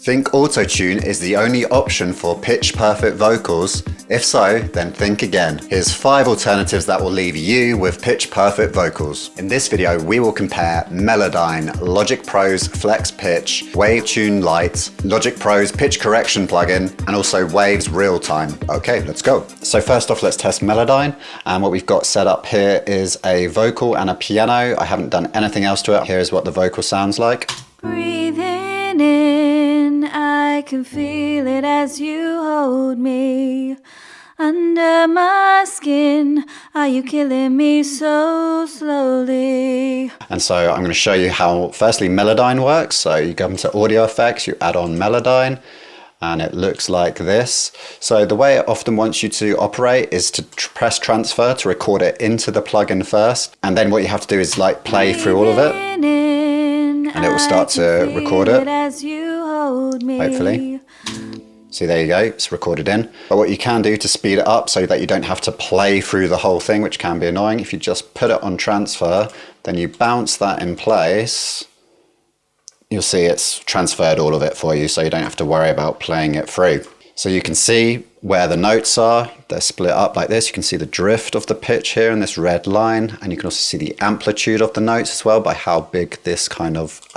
Think Autotune is the only option for pitch-perfect vocals? If so, then think again. Here's 5 alternatives that will leave you with pitch-perfect vocals. In this video, we will compare Melodyne, Logic Pro's Flex Pitch, Wave Tune Lite, Logic Pro's Pitch Correction plugin, and also Wave's Real Time. Okay, let's go. So first off, let's test Melodyne. And what we've got set up here is a vocal and a piano. I haven't done anything else to it. Here's what the vocal sounds like. Breathing in, I can feel it as you hold me. Under my skin, are you killing me so slowly? And so I'm going to show you how, firstly, Melodyne works. So you come to Audio Effects, you add on Melodyne, and it looks like this. So the way it often wants you to operate is to press transfer to record it into the plugin first. And then what you have to do is like play through all of it. And it will start to record it, hopefully. See, there you go, it's recorded in. But what you can do to speed it up so that you don't have to play through the whole thing, which can be annoying, if you just put it on transfer, then you bounce that in place, you'll see it's transferred all of it for you, so you don't have to worry about playing it through. So you can see where the notes are, they're split up like this. You can see the drift of the pitch here in this red line, and you can also see the amplitude of the notes as well by how big this kind of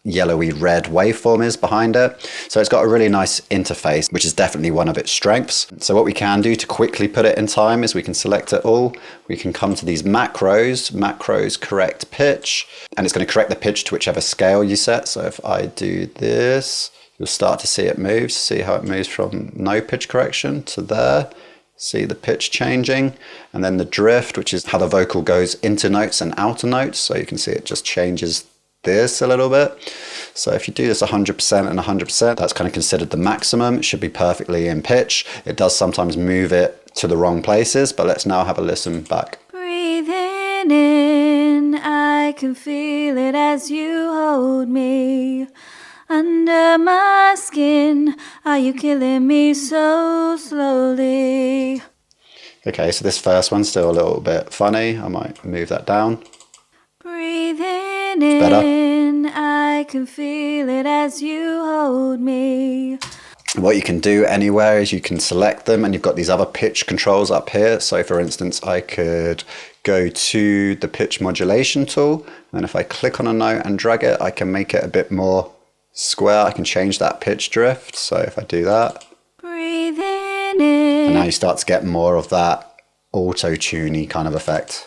yellowy red waveform is behind it. So it's got a really nice interface, which is definitely one of its strengths. So what we can do to quickly put it in time is we can select it all. We can come to these macros correct pitch, and it's going to correct the pitch to whichever scale you set. So if I do this, you'll start to see it move. See how it moves from no pitch correction to there. See the pitch changing, and then the drift, which is how the vocal goes into notes and outer notes. So you can see it just changes this a little bit. So if you do this 100% and 100%, that's kind of considered the maximum. It should be perfectly in pitch. It does sometimes move it to the wrong places, but let's now have a listen back. Breathing in, I can feel it as you hold me. Under my skin, are you killing me so slowly? Okay, so this first one's still a little bit funny. I might move that down. Breathing in, I can feel it as you hold me. What you can do anywhere is you can select them, and you've got these other pitch controls up here. So for instance, I could go to the pitch modulation tool, and then if I click on a note and drag it, I can make it a bit more square. I can change that pitch drift. So if I do that, breathing in, and now you start to get more of that auto-tuney kind of effect.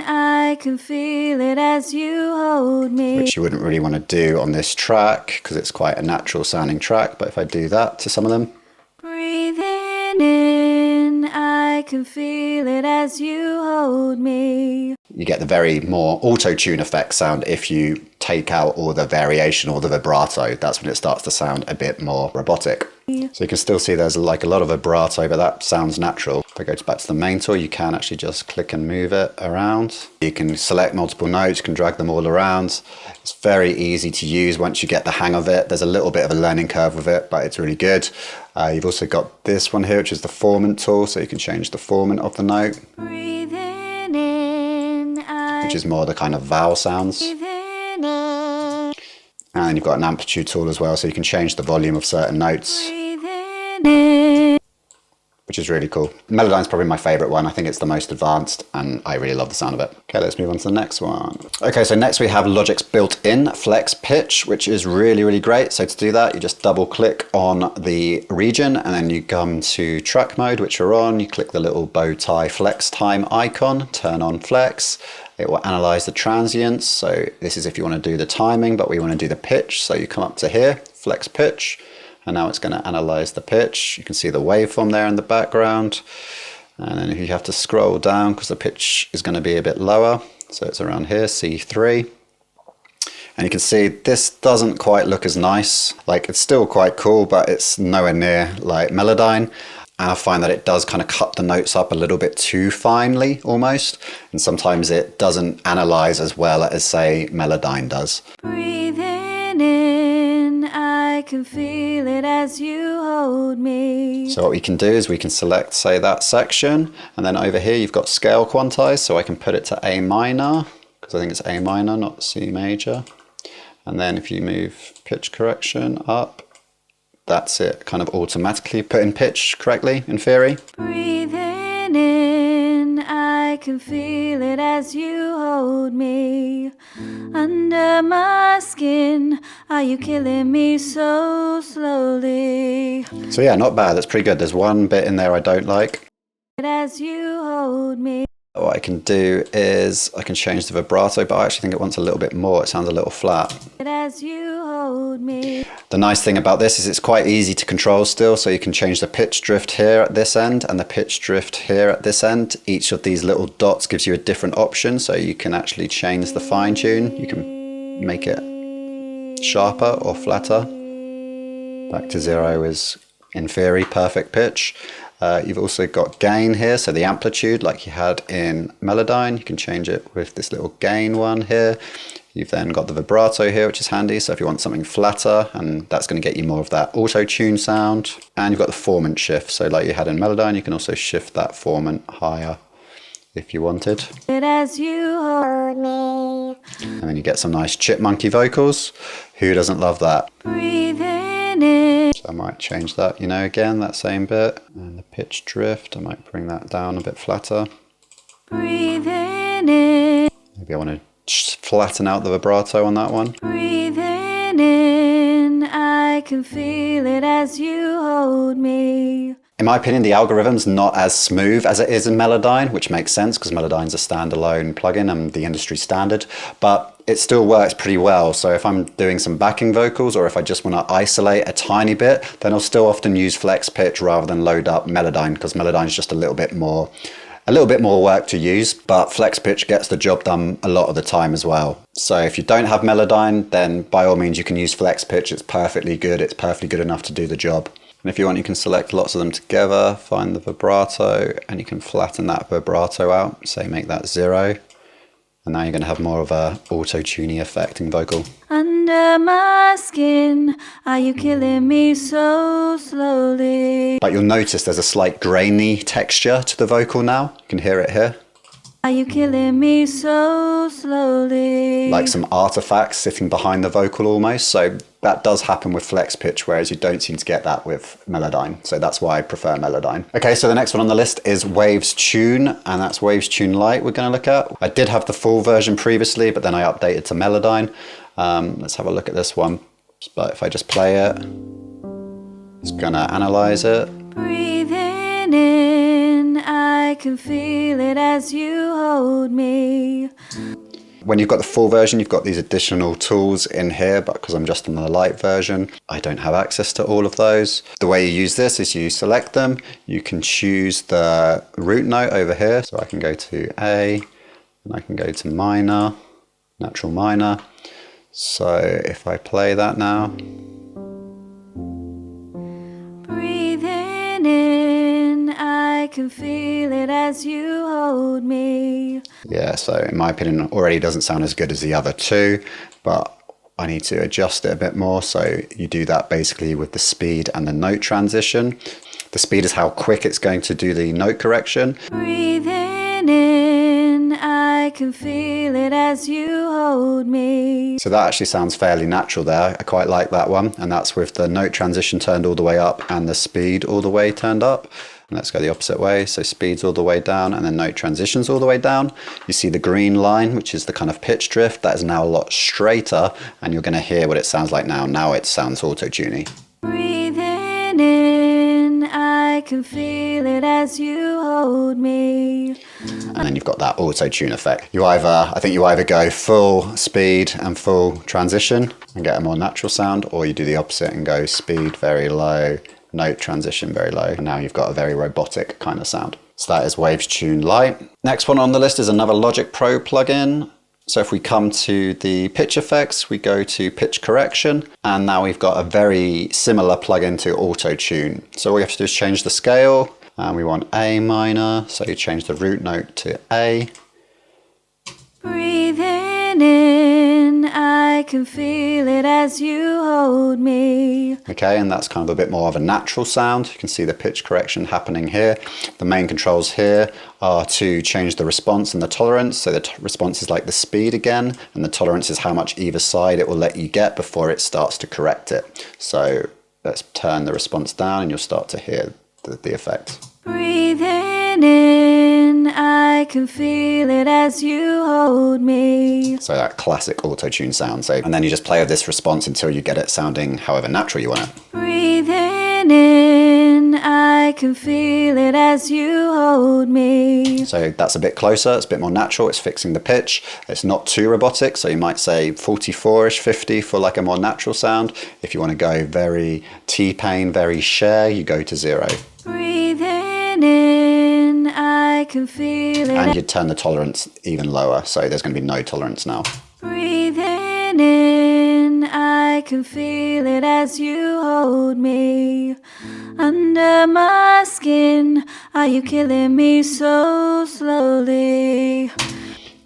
I can feel it as you hold me. Which you wouldn't really want to do on this track because it's quite a natural sounding track. But if I do that to some of them. Breathing in, I can feel it as you hold me. You get the very more auto-tune effect sound if you take out all the variation or the vibrato. That's when it starts to sound a bit more robotic. So you can still see there's like a lot of vibrato, but that sounds natural. If I go back to the main tool, you can actually just click and move it around. You can select multiple notes, you can drag them all around. It's very easy to use once you get the hang of it. There's a little bit of a learning curve with it, but it's really good. You've also got this one here, which is the formant tool, so you can change the formant of the note. Breathing in, which is more the kind of vowel sounds. And you've got an amplitude tool as well, so you can change the volume of certain notes, which is really cool. Melodyne's probably my favorite one. I think it's the most advanced, and I really love the sound of it. Okay, let's move on to the next one. Okay, so next we have Logic's built-in Flex Pitch, which is really, really great. So to do that, you just double click on the region, and then you come to track mode, which you're on. You click the little bow tie flex time icon, turn on flex. It will analyze the transients. So this is if you want to do the timing, but we want to do the pitch. So you come up to here, flex pitch, and now it's going to analyze the pitch. You can see the waveform there in the background. And then if you have to scroll down because the pitch is going to be a bit lower. So it's around here, C3. And you can see this doesn't quite look as nice. Like it's still quite cool, but it's nowhere near like Melodyne. And I find that it does kind of cut the notes up a little bit too finely almost. And sometimes it doesn't analyze as well as say Melodyne does. Breathing in, I can feel it as you hold me. So what we can do is we can select say that section, and then over here you've got scale quantize, so I can put it to A minor, because I think it's A minor, not C major. And then if you move pitch correction up, that's it, kind of automatically put in pitch correctly, in theory. Breathing in, I can feel it as you hold me. Under my skin, are you killing me so slowly? So yeah, not bad, that's pretty good. There's one bit in there I don't like. As you hold me. What I can do is I can change the vibrato, but I actually think it wants a little bit more. It sounds a little flat. As you hold me. The nice thing about this is it's quite easy to control still, so you can change the pitch drift here at this end and the pitch drift here at this end. Each of these little dots gives you a different option, so you can actually change the fine tune. You can make it sharper or flatter. Back to 0 is, in theory, perfect pitch. You've also got gain here, so the amplitude like you had in Melodyne, you can change it with this little gain one here. You've then got the vibrato here, which is handy, so if you want something flatter, and that's going to get you more of that auto-tune sound. And you've got the formant shift, so like you had in Melodyne, you can also shift that formant higher if you wanted. As you hold me. And then you get some nice chipmunky vocals. Who doesn't love that? Breathing in. So I might change that, you know, again, that same bit. And the pitch drift, I might bring that down a bit flatter. Breathing in. Maybe I want to flatten out the vibrato on that one. Breathing in, I can feel it as you hold me. In my opinion, the algorithm's not as smooth as it is in Melodyne, which makes sense because Melodyne's a standalone plugin and the industry standard, but it still works pretty well. So if I'm doing some backing vocals or if I just want to isolate a tiny bit, then I'll still often use flex pitch rather than load up Melodyne, because Melodyne's just a little bit more work to use, but flex pitch gets the job done a lot of the time as well. So if you don't have Melodyne, then by all means you can use flex pitch. It's perfectly good. It's perfectly good enough to do the job. And if you want, you can select lots of them together, find the vibrato, and you can flatten that vibrato out. Say make that 0. And now you're going to have more of a auto-tuney affecting vocal. Under my skin, are you killing me so slowly? But you'll notice there's a slight grainy texture to the vocal now. You can hear it here. Are you killing me so slowly? Like some artifacts sitting behind the vocal almost. So that does happen with flex pitch, whereas you don't seem to get that with Melodyne. So that's why I prefer Melodyne. Okay, so the next one on the list is Waves Tune, and that's Waves Tune Lite we're going to look at. I did have the full version previously, but then I updated to Melodyne. Let's have a look at this one. But if I just play it, it's going to analyze it. Breathing in, I can feel it as you hold me. When you've got the full version, you've got these additional tools in here, but because I'm just on the light version, I don't have access to all of those. The way you use this is you select them. You can choose the root note over here. So I can go to A, and I can go to minor, natural minor. So if I play that now. Breathing in, I can feel it as you hold me. Yeah, so in my opinion, it already doesn't sound as good as the other two, but I need to adjust it a bit more. So you do that basically with the speed and the note transition. The speed is how quick it's going to do the note correction. Breathing in, I can feel it as you hold me. So that actually sounds fairly natural there. I quite like that one. And that's with the note transition turned all the way up and the speed all the way turned up. And let's go the opposite way. So speed's all the way down and then note transitions all the way down. You see the green line, which is the kind of pitch drift. That is now a lot straighter, and you're going to hear what it sounds like now. Now it sounds auto-tuney. Breathing in, I can feel it as you hold me. And then you've got that auto-tune effect. I think you either go full speed and full transition and get a more natural sound, or you do the opposite and go speed very low, note transition very low, and now you've got a very robotic kind of sound. So that is Waves Tune Lite. Next one on the list is another Logic Pro plugin. So if we come to the pitch effects, we go to pitch correction, and now we've got a very similar plugin to auto tune. So all we have to do is change the scale, and we want A minor, so you change the root note to A. Breathing in, I can feel it as you hold me. Okay, and that's kind of a bit more of a natural sound. You can see the pitch correction happening here. The main controls here are to change the response and the tolerance. So the response is like the speed again, and the tolerance is how much either side it will let you get before it starts to correct it. So let's turn the response down and you'll start to hear the effect. Breathing in, I can feel it as you hold me. So that classic auto-tune sound. So, and then you just play with this response until you get it sounding however natural you want it. Breathing in, I can feel it as you hold me. So that's a bit closer, it's a bit more natural, it's fixing the pitch. It's not too robotic, so you might say 44-ish, 50 for like a more natural sound. If you want to go very T-Pain, very Cher, you go to 0. Breathing in, I can feel it. And you'd turn the tolerance even lower, so there's going to be no tolerance now. Breathing in, I can feel it as you hold me. Under my skin, are you killing me so slowly?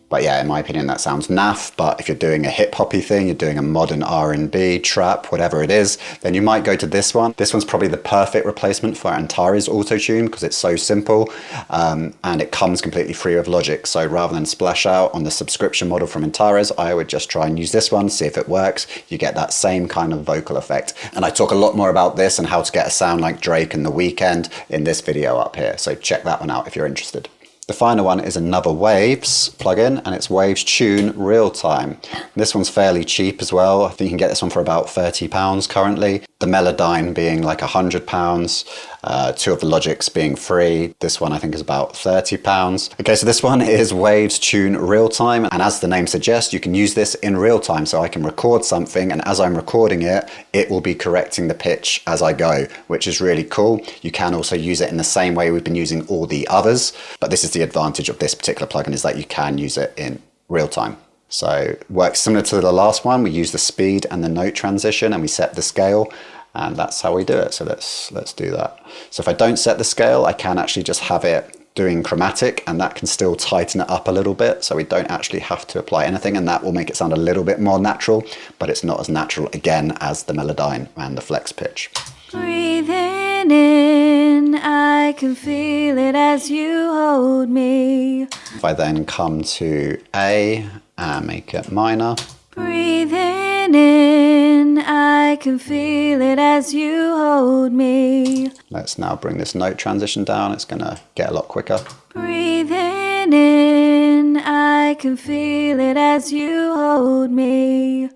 But yeah, in my opinion, that sounds naff. But if you're doing a hip-hoppy thing, you're doing a modern R&B, trap, whatever it is, then you might go to this one. This one's probably the perfect replacement for Antares Autotune because it's so simple and it comes completely free of Logic. So rather than splash out on the subscription model from Antares, I would just try and use this one, see if it works. You get that same kind of vocal effect. And I talk a lot more about this and how to get a sound like Drake and The Weeknd in this video up here. So check that one out if you're interested. The final one is another Waves plugin, and it's Waves Tune Real Time. This one's fairly cheap as well. I think you can get this one for about £30 currently. The Melodyne being like £100, 2 of the Logics being free. This one I think is about £30. Okay, so this one is Waves Tune Real Time, and as the name suggests, you can use this in real time. So I can record something, and as I'm recording it, it will be correcting the pitch as I go, which is really cool. You can also use it in the same way we've been using all the others, but this is the advantage of this particular plugin, is that you can use it in real time. So it works similar to the last one. We use the speed and the note transition and we set the scale, and that's how we do it. So let's do that. So if I don't set the scale, I can actually just have it doing chromatic, and that can still tighten it up a little bit. So we don't actually have to apply anything, and that will make it sound a little bit more natural, but it's not as natural again as the Melodyne and the flex pitch. Breathing in, I can feel it as you hold me. If I then come to A and make it minor. Breathing in, I can feel it as you hold me. Let's now bring this note transition down. It's going to get a lot quicker. Breathing in, I can feel it as you hold me.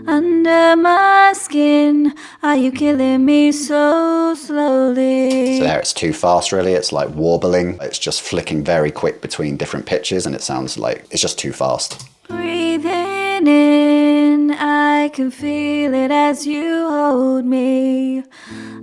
Under my skin, are you killing me so slowly? So there, it's too fast really. It's like warbling. It's just flicking very quick between different pitches, and it sounds like it's just too fast. Breathing in, I can feel it as you hold me.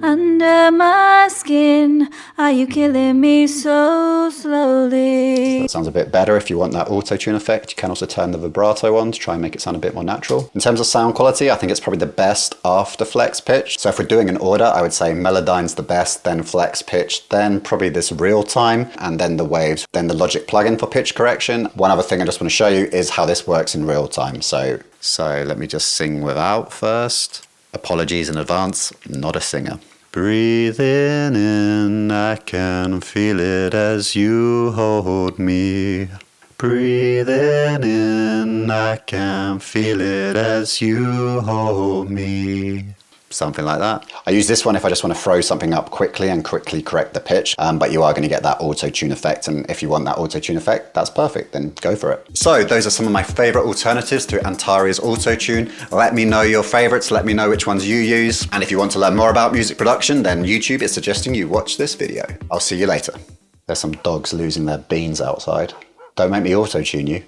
Under my skin, are you killing me so slowly? So that sounds a bit better. If you want that auto-tune effect, you can also turn the vibrato on to try and make it sound a bit more natural. In terms of sound quality, I think it's probably the best after flex pitch. So if we're doing an order, I would say Melodyne's the best, then flex pitch, then probably this real time, and then the Waves, then the Logic plugin for pitch correction. One other thing I just want to show you is how this works in real time. So let me just sing without first. Apologies in advance, not a singer. Breathing in, I can feel it as you hold me. Breathing in, I can feel it as you hold me. Something like that. I use this one if I just want to throw something up quickly and quickly correct the pitch, but you are going to get that auto-tune effect, and if you want that auto-tune effect, that's perfect, then go for it. So those are some of my favorite alternatives to Antares Autotune. Let me know your favorites, let me know which ones you use, and if you want to learn more about music production, then YouTube is suggesting you watch this video. I'll see you later. There's some dogs losing their beans outside. Don't make me auto-tune you.